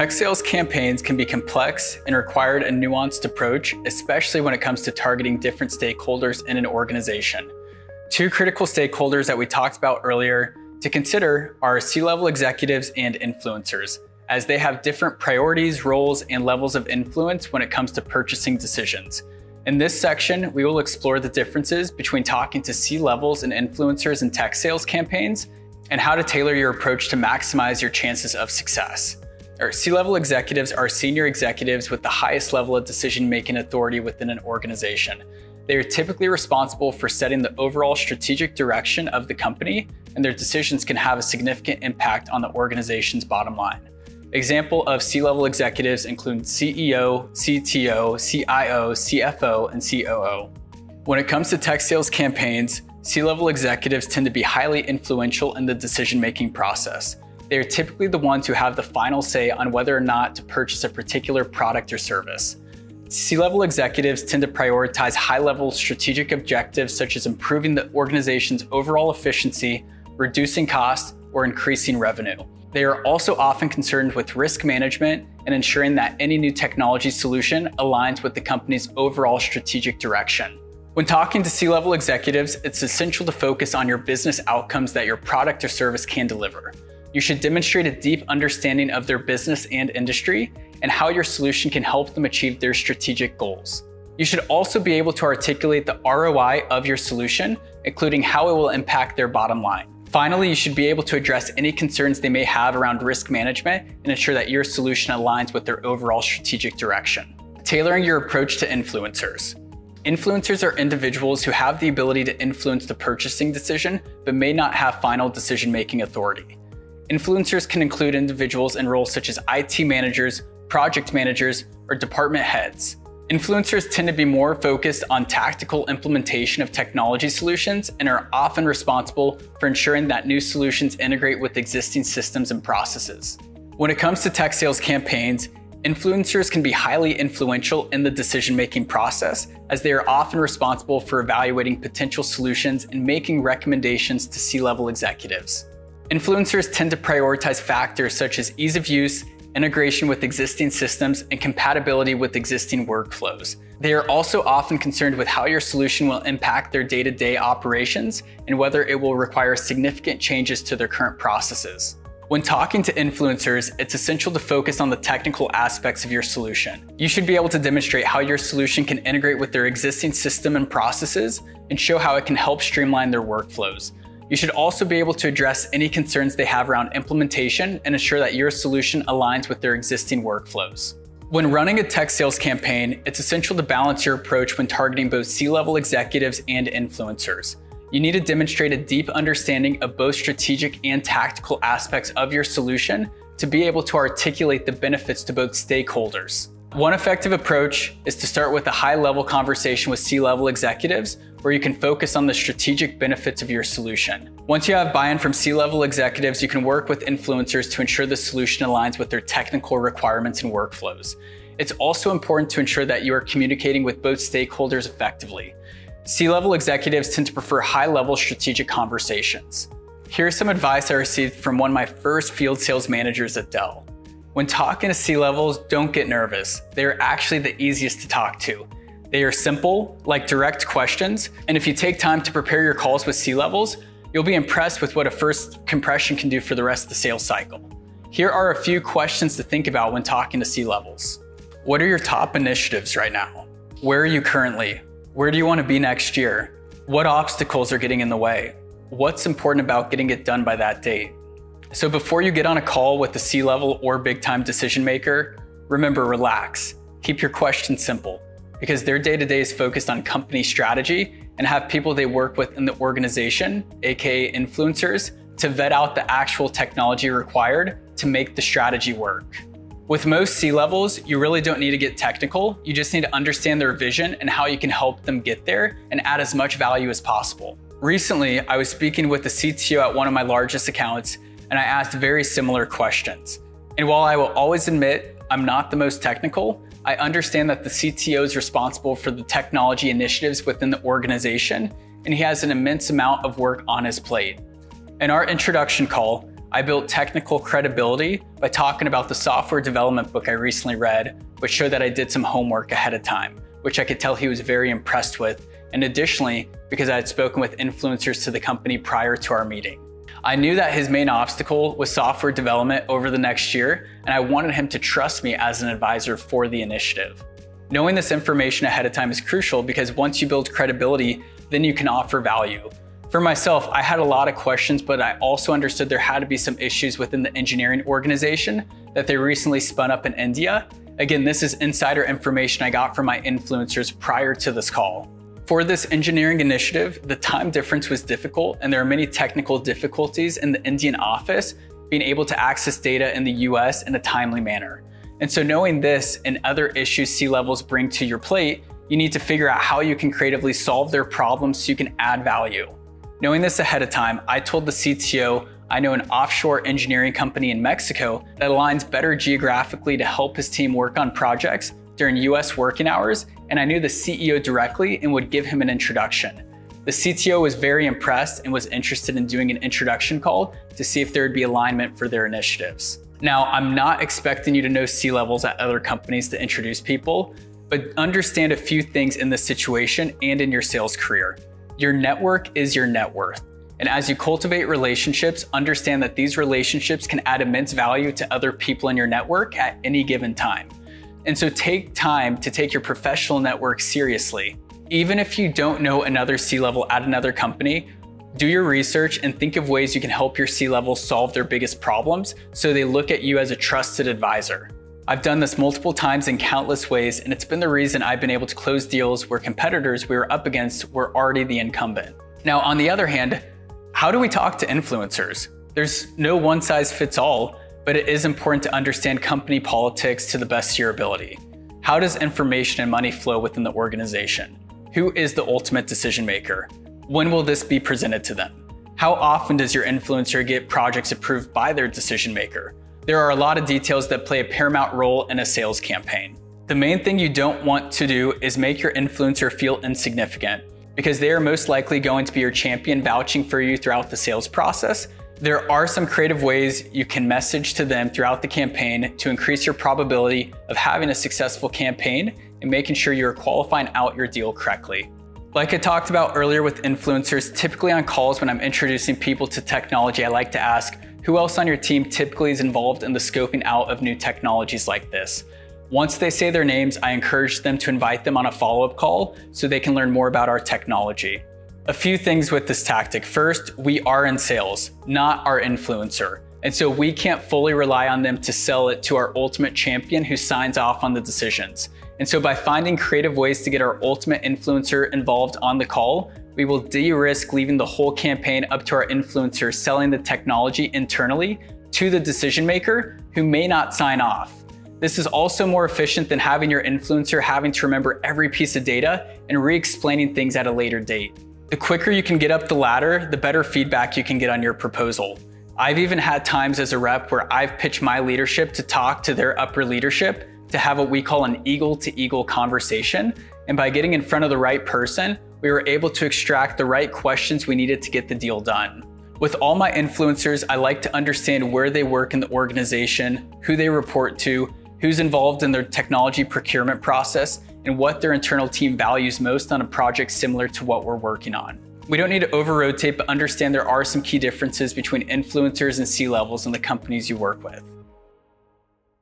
Tech sales campaigns can be complex and require a nuanced approach, especially when it comes to targeting different stakeholders in an organization. Two critical stakeholders that we talked about earlier to consider are C-level executives and influencers, as they have different priorities, roles, and levels of influence when it comes to purchasing decisions. In this section, we will explore the differences between talking to C-levels and influencers in tech sales campaigns and how to tailor your approach to maximize your chances of success. C-level executives are senior executives with the highest level of decision-making authority within an organization. They are typically responsible for setting the overall strategic direction of the company, and their decisions can have a significant impact on the organization's bottom line. Example of C-level executives include CEO, CTO, CIO, CFO, and COO. When it comes to tech sales campaigns, C-level executives tend to be highly influential in the decision-making process. They are typically the ones who have the final say on whether or not to purchase a particular product or service. C-level executives tend to prioritize high-level strategic objectives such as improving the organization's overall efficiency, reducing costs, or increasing revenue. They are also often concerned with risk management and ensuring that any new technology solution aligns with the company's overall strategic direction. When talking to C-level executives, it's essential to focus on your business outcomes that your product or service can deliver. You should demonstrate a deep understanding of their business and industry and how your solution can help them achieve their strategic goals. You should also be able to articulate the ROI of your solution, including how it will impact their bottom line. Finally, you should be able to address any concerns they may have around risk management and ensure that your solution aligns with their overall strategic direction. Tailoring your approach to influencers. Influencers are individuals who have the ability to influence the purchasing decision, but may not have final decision-making authority. Influencers can include individuals in roles such as IT managers, project managers, or department heads. Influencers tend to be more focused on tactical implementation of technology solutions and are often responsible for ensuring that new solutions integrate with existing systems and processes. When it comes to tech sales campaigns, influencers can be highly influential in the decision-making process, as they are often responsible for evaluating potential solutions and making recommendations to C-level executives. Influencers tend to prioritize factors such as ease of use, integration with existing systems, and compatibility with existing workflows. They are also often concerned with how your solution will impact their day-to-day operations and whether it will require significant changes to their current processes. When talking to influencers, it's essential to focus on the technical aspects of your solution. You should be able to demonstrate how your solution can integrate with their existing system and processes and show how it can help streamline their workflows. You should also be able to address any concerns they have around implementation and ensure that your solution aligns with their existing workflows. When running a tech sales campaign, it's essential to balance your approach when targeting both C-level executives and influencers. You need to demonstrate a deep understanding of both strategic and tactical aspects of your solution to be able to articulate the benefits to both stakeholders. One effective approach is to start with a high-level conversation with C-level executives where you can focus on the strategic benefits of your solution. Once you have buy-in from C-level executives, you can work with influencers to ensure the solution aligns with their technical requirements and workflows. It's also important to ensure that you are communicating with both stakeholders effectively. C-level executives tend to prefer high-level strategic conversations. Here's some advice I received from one of my first field sales managers at Dell. When talking to C-levels, don't get nervous. They are actually the easiest to talk to. They are simple, like direct questions, and if you take time to prepare your calls with C-levels, you'll be impressed with what a first impression can do for the rest of the sales cycle. Here are a few questions to think about when talking to C-levels. What are your top initiatives right now? Where are you currently? Where do you want to be next year? What obstacles are getting in the way? What's important about getting it done by that date? So before you get on a call with the C-level or big-time decision maker, remember, relax. Keep your questions simple, because their day-to-day is focused on company strategy and have people they work with in the organization, aka influencers, to vet out the actual technology required to make the strategy work. With most C-levels, you really don't need to get technical. You just need to understand their vision and how you can help them get there and add as much value as possible. Recently, I was speaking with the CTO at one of my largest accounts, and I asked very similar questions. And while I will always admit I'm not the most technical, I understand that the CTO is responsible for the technology initiatives within the organization, and he has an immense amount of work on his plate. In our introduction call, I built technical credibility by talking about the software development book I recently read, which showed that I did some homework ahead of time, which I could tell he was very impressed with, and additionally, because I had spoken with influencers to the company prior to our meeting. I knew that his main obstacle was software development over the next year, and I wanted him to trust me as an advisor for the initiative. Knowing this information ahead of time is crucial because once you build credibility, then you can offer value. For myself, I had a lot of questions, but I also understood there had to be some issues within the engineering organization that they recently spun up in India. Again, this is insider information I got from my influencers prior to this call. For this engineering initiative, the time difference was difficult, and there are many technical difficulties in the Indian office being able to access data in the US in a timely manner. And so knowing this and other issues C-levels bring to your plate, you need to figure out how you can creatively solve their problems so you can add value. Knowing this ahead of time, I told the CTO I know an offshore engineering company in Mexico that aligns better geographically to help his team work on projects during US working hours, and I knew the CEO directly and would give him an introduction. The CTO was very impressed and was interested in doing an introduction call to see if there would be alignment for their initiatives. Now, I'm not expecting you to know C-levels at other companies to introduce people, but understand a few things in this situation and in your sales career. Your network is your net worth. And as you cultivate relationships, understand that these relationships can add immense value to other people in your network at any given time. And so take time to take your professional network seriously. Even if you don't know another C-level at another company, do your research and think of ways you can help your C-level solve their biggest problems so they look at you as a trusted advisor. I've done this multiple times in countless ways, and it's been the reason I've been able to close deals where competitors we were up against were already the incumbent. Now, on the other hand, how do we talk to influencers? There's no one size fits all, but it is important to understand company politics to the best of your ability. How does information and money flow within the organization? Who is the ultimate decision maker? When will this be presented to them? How often does your influencer get projects approved by their decision maker? There are a lot of details that play a paramount role in a sales campaign. The main thing you don't want to do is make your influencer feel insignificant, because they are most likely going to be your champion vouching for you throughout the sales process. There are some creative ways you can message to them throughout the campaign to increase your probability of having a successful campaign and making sure you're qualifying out your deal correctly. Like I talked about earlier with influencers, typically on calls when I'm introducing people to technology, I like to ask, who else on your team typically is involved in the scoping out of new technologies like this? Once they say their names, I encourage them to invite them on a follow-up call so they can learn more about our technology. A few things with this tactic. First, we are in sales, not our influencer. And so we can't fully rely on them to sell it to our ultimate champion who signs off on the decisions. And so by finding creative ways to get our ultimate influencer involved on the call, we will de-risk leaving the whole campaign up to our influencer selling the technology internally to the decision maker who may not sign off. This is also more efficient than having your influencer having to remember every piece of data and re-explaining things at a later date. The quicker you can get up the ladder, the better feedback you can get on your proposal. I've even had times as a rep where I've pitched my leadership to talk to their upper leadership to have what we call an eagle-to-eagle conversation. And by getting in front of the right person, we were able to extract the right questions we needed to get the deal done. With all my influencers, I like to understand where they work in the organization, who they report to, who's involved in their technology procurement process, and what their internal team values most on a project similar to what we're working on. We don't need to over-rotate, but understand there are some key differences between influencers and C-levels in the companies you work with.